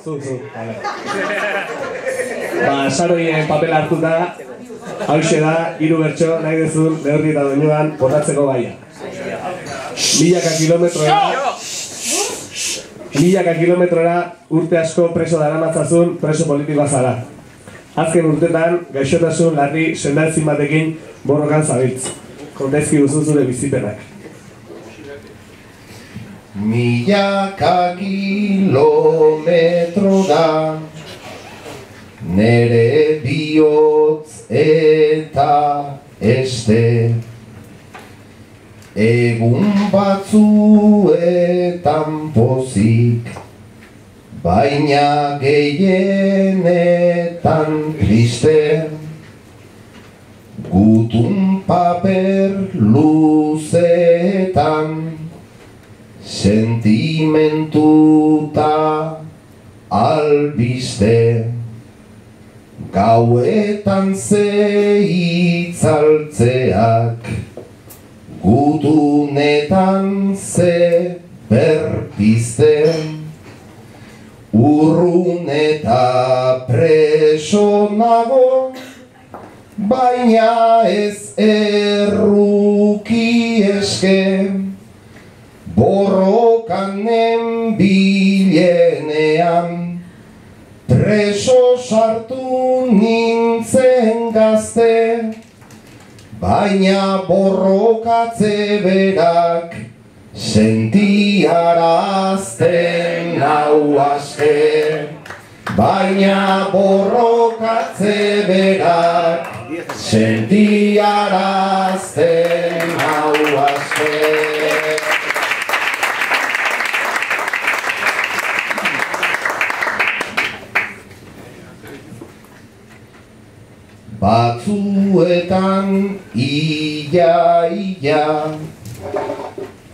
Zu. Saroien papela hartuta, hauxe da, 3 bertso, nahi duzun, neurri eta doinuan, botatzeko gaia. Milaka kilometrora urte asko preso daramatzazun, preso politikoa zara. Azken urtetan, gaixotasun larri sendaezin batekin borrokan zabiltz. Kontezki duzu zure bizipenak. Milaka kilometrora nere bihotz eta este egun batzuetan pozik, baina gehienetan triste. Gutun paper luzeetan sentimentuta albiste. Gauetan zeitzaltzeak, gutunetan ze berpiste. Urrun eta preso nago, baina ez erruki eske. Borrokanen bilenean, preso sartu nintzen gazte, baina borrokatze berak sentiarazten nau aske. Baina borrokatze berak sentiarazten nau aske. Batzuetan ia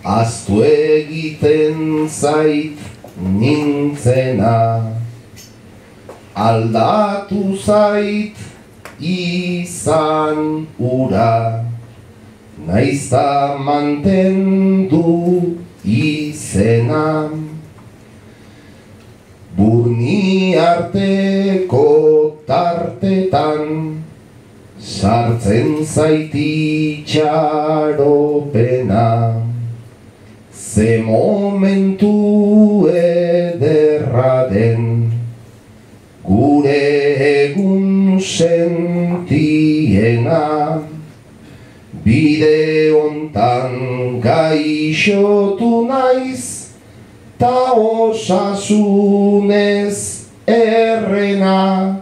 aztu egiten zait nintzena. Aldatu zait izan ura, naizta mantendu izena. Burni arteko tartetan sartzen zait itxaropena. Ze momentu ederra den gure egun sentiena. Bide hontan gaixotu naiz, ta osasunez errena.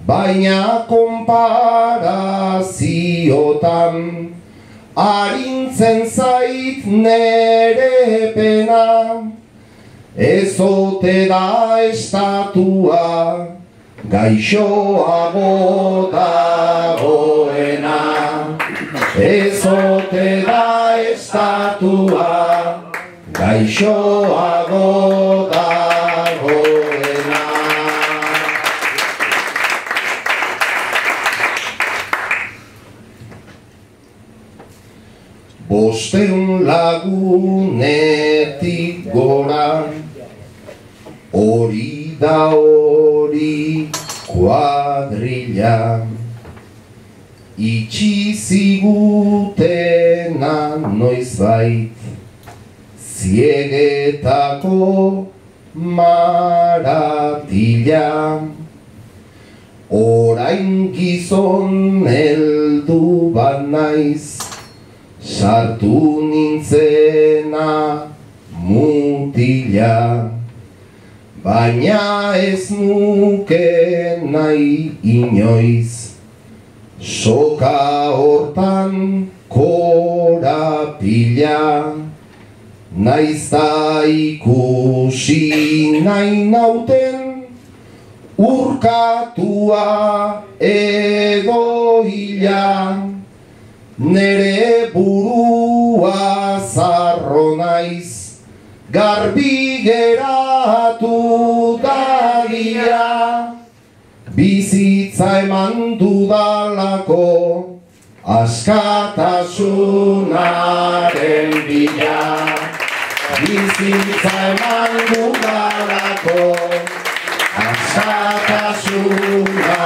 Baina konparaziotan arintzen zait nere pena. Ezote da estatua gaixoago dagoena. Ezote da estatua gaixoago dagoena. Bosteun lagunetik gora, hori da hori kuadrilla. Itxi zigutena noizbait ziegetako maratila. Orain gizon heldu bat naiz, sartu nintzena mutila. Baina ez nuke nahi inoiz soka hortan korapila. Naizta ikusi nahi nauten urkatua edo hila. Nere burua zarro naiz, garbi geratu dagia. Bizitza eman dudalako askatasunaren bila. Bizitza eman dudalako askatasuna